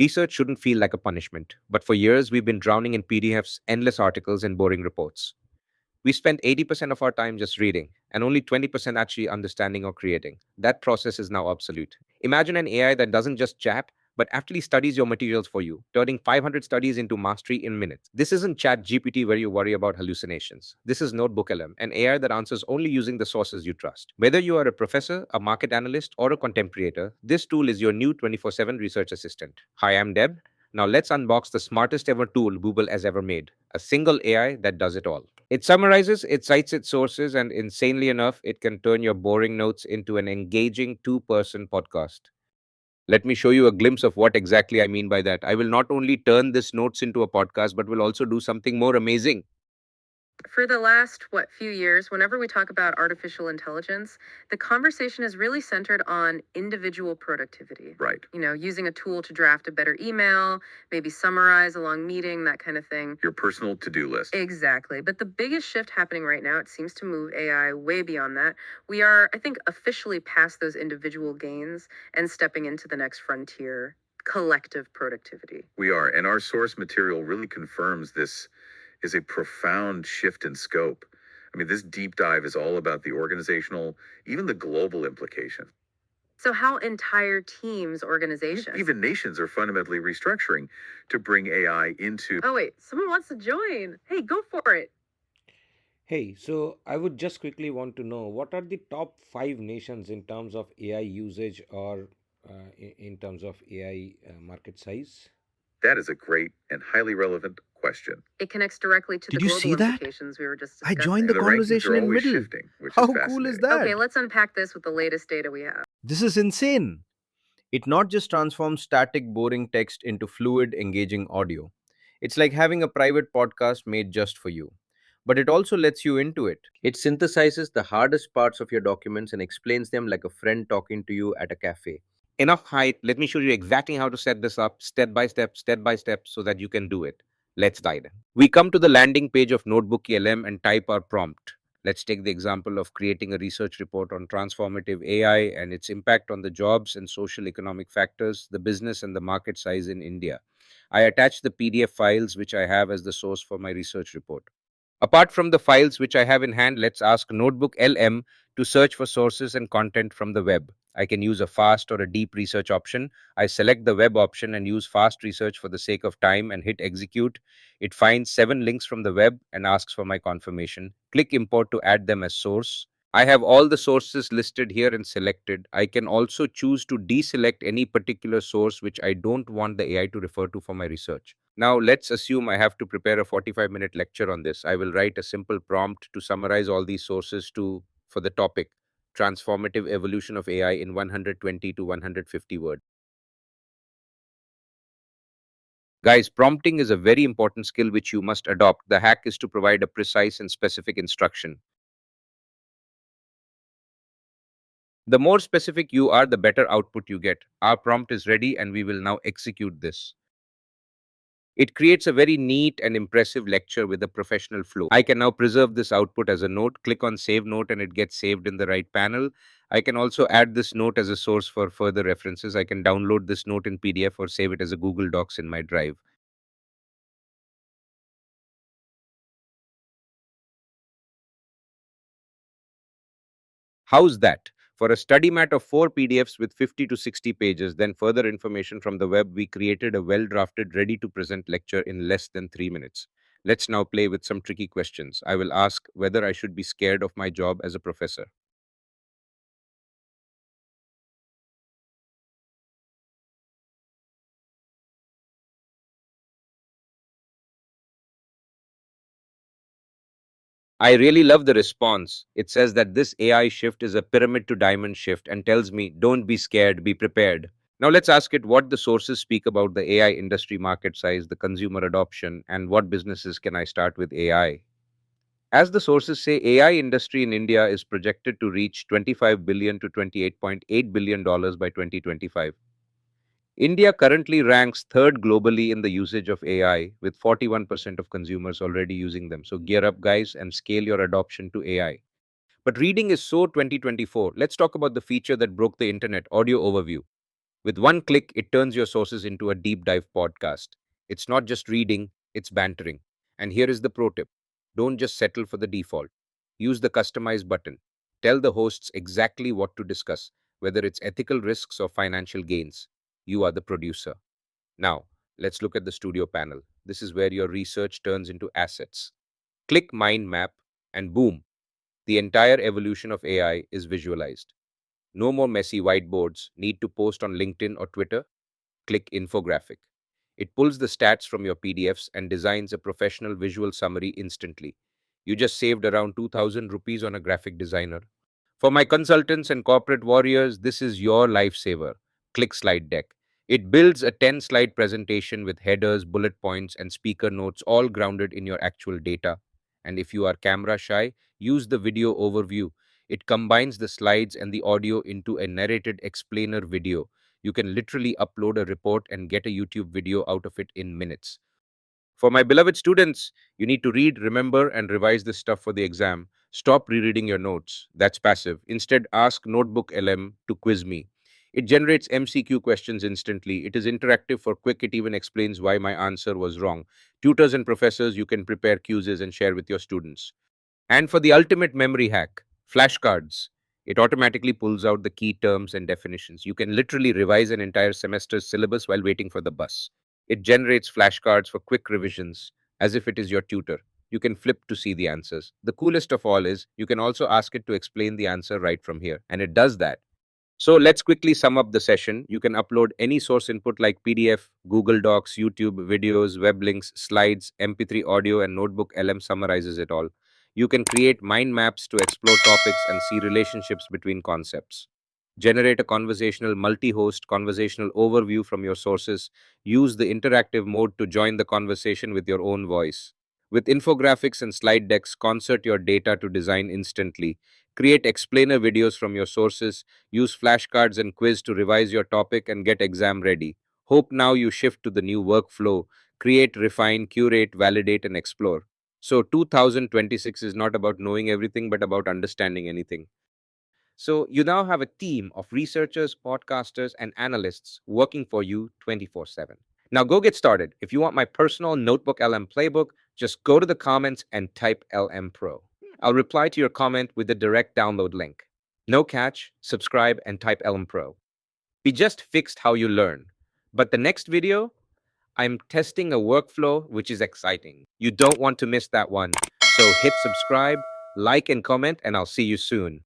Research shouldn't feel like a punishment, but for years we've been drowning in PDFs, endless articles, and boring reports. We spend 80% of our time just reading and only 20% actually understanding or creating. That process is now obsolete. Imagine an AI that doesn't just chat, but actually studies your materials for you, turning 500 studies into mastery in minutes. This isn't ChatGPT where you worry about hallucinations. This is NotebookLM, an AI that answers only using the sources you trust. Whether you are a professor, a market analyst, or a content creator, this tool is your new 24/7 research assistant. Hi, I'm Deb. Now let's unbox the smartest ever tool Google has ever made, a single AI that does it all. It summarizes, it cites its sources, and insanely enough, it can turn your boring notes into an engaging two-person podcast. Let me show you a glimpse of what exactly I mean by that. I will not only turn this notes into a podcast, but will also do something more amazing. For the last few years, whenever we talk about artificial intelligence, the conversation is really centered on individual productivity. Right. Using a tool to draft a better email, maybe summarize a long meeting, that kind of thing. Your personal to-do list. Exactly. But the biggest shift happening right now, it seems to move AI way beyond that. We are, I think, officially past those individual gains and stepping into the next frontier, collective productivity. We are, and our source material really confirms this is a profound shift in scope. I mean, this deep dive is all about the organizational, even the global implication. So how entire teams, organizations, Even nations are fundamentally restructuring to bring AI into. Oh, wait, someone wants to join. Hey, go for it. Hey, so I would just quickly want to know what are the top 5 nations in terms of AI usage or in terms of AI market size? That is a great and highly relevant question. It connects directly to Did the you global see that? implications we were just I discussing. joined the And the rankings conversation are in always middle. shifting, which How is cool fascinating. is that? Okay, let's unpack this with the latest data we have. This is insane. It not just transforms static, boring text into fluid, engaging audio. It's like having a private podcast made just for you. But it also lets you into it. It synthesizes the hardest parts of your documents and explains them like a friend talking to you at a cafe. Enough height. Let me show you exactly how to set this up step by step, so that you can do it. Let's dive in. We come to the landing page of Notebook LM and type our prompt. Let's take the example of creating a research report on transformative AI and its impact on the jobs and social economic factors, the business and the market size in India. I attach the PDF files which I have as the source for my research report. Apart from the files which I have in hand, let's ask Notebook LM to search for sources and content from the web. I can use a fast or a deep research option. I select the web option and use fast research for the sake of time and hit execute. It finds 7 links from the web and asks for my confirmation. Click import to add them as source. I have all the sources listed here and selected. I can also choose to deselect any particular source which I don't want the AI to refer to for my research. Now, let's assume I have to prepare a 45-minute lecture on this. I will write a simple prompt to summarize all these sources for the topic, transformative evolution of AI in 120 to 150 words. Guys, prompting is a very important skill which you must adopt. The hack is to provide a precise and specific instruction. The more specific you are, the better output you get. Our prompt is ready and we will now execute this. It creates a very neat and impressive lecture with a professional flow. I can now preserve this output as a note, click on save note and it gets saved in the right panel. I can also add this note as a source for further references. I can download this note in PDF or save it as a Google Docs in my drive. How's that? For a study mat of 4 PDFs with 50 to 60 pages, then further information from the web, we created a well-drafted, ready-to-present lecture in less than 3 minutes. Let's now play with some tricky questions. I will ask whether I should be scared of my job as a professor. I really love the response. It says that this AI shift is a pyramid to diamond shift and tells me, don't be scared, be prepared. Now let's ask it what the sources speak about the AI industry market size, the consumer adoption, and what businesses can I start with AI. As the sources say, AI industry in India is projected to reach 25 billion to 28.8 billion dollars by 2025. India currently ranks third globally in the usage of AI, with 41% of consumers already using them. So gear up, guys, and scale your adoption to AI. But reading is so 2024. Let's talk about the feature that broke the internet, audio overview. With one click, it turns your sources into a deep dive podcast. It's not just reading, it's bantering. And here is the pro tip: don't just settle for the default. Use the customize button. Tell the hosts exactly what to discuss, whether it's ethical risks or financial gains. You are the producer. Now, let's look at the studio panel. This is where your research turns into assets. Click Mind Map, and boom, the entire evolution of AI is visualized. No more messy whiteboards, need to post on LinkedIn or Twitter. Click Infographic. It pulls the stats from your PDFs and designs a professional visual summary instantly. You just saved around 2000 rupees on a graphic designer. For my consultants and corporate warriors, this is your lifesaver. Click Slide Deck. It builds a 10-slide presentation with headers, bullet points, and speaker notes all grounded in your actual data. And if you are camera shy, use the video overview. It combines the slides and the audio into a narrated explainer video. You can literally upload a report and get a YouTube video out of it in minutes. For my beloved students, you need to read, remember, and revise this stuff for the exam. Stop rereading your notes. That's passive. Instead, ask NotebookLM to quiz me. It generates MCQ questions instantly. It is interactive for quick. It even explains why my answer was wrong. Tutors and professors, you can prepare quizzes and share with your students. And for the ultimate memory hack, flashcards. It automatically pulls out the key terms and definitions. You can literally revise an entire semester's syllabus while waiting for the bus. It generates flashcards for quick revisions, as if it is your tutor. You can flip to see the answers. The coolest of all is you can also ask it to explain the answer right from here, and it does that. So let's quickly sum up the session. You can upload any source input like PDF, Google Docs, YouTube videos, web links, slides, MP3 audio, and Notebook LM summarizes it all. You can create mind maps to explore topics and see relationships between concepts. Generate a conversational multi-host conversational overview from your sources. Use the interactive mode to join the conversation with your own voice. With infographics and slide decks, concert your data to design instantly. Create explainer videos from your sources. Use flashcards and quiz to revise your topic and get exam ready. Hope now you shift to the new workflow. Create, refine, curate, validate, and explore. So 2026 is not about knowing everything, but about understanding anything. So you now have a team of researchers, podcasters, and analysts working for you 24/7. Now go get started. If you want my personal Notebook LM playbook, just go to the comments and type LM Pro. I'll reply to your comment with the direct download link. No catch, subscribe, and type LM Pro. We just fixed how you learn. But the next video, I'm testing a workflow which is exciting. You don't want to miss that one. So hit subscribe, like, and comment, and I'll see you soon.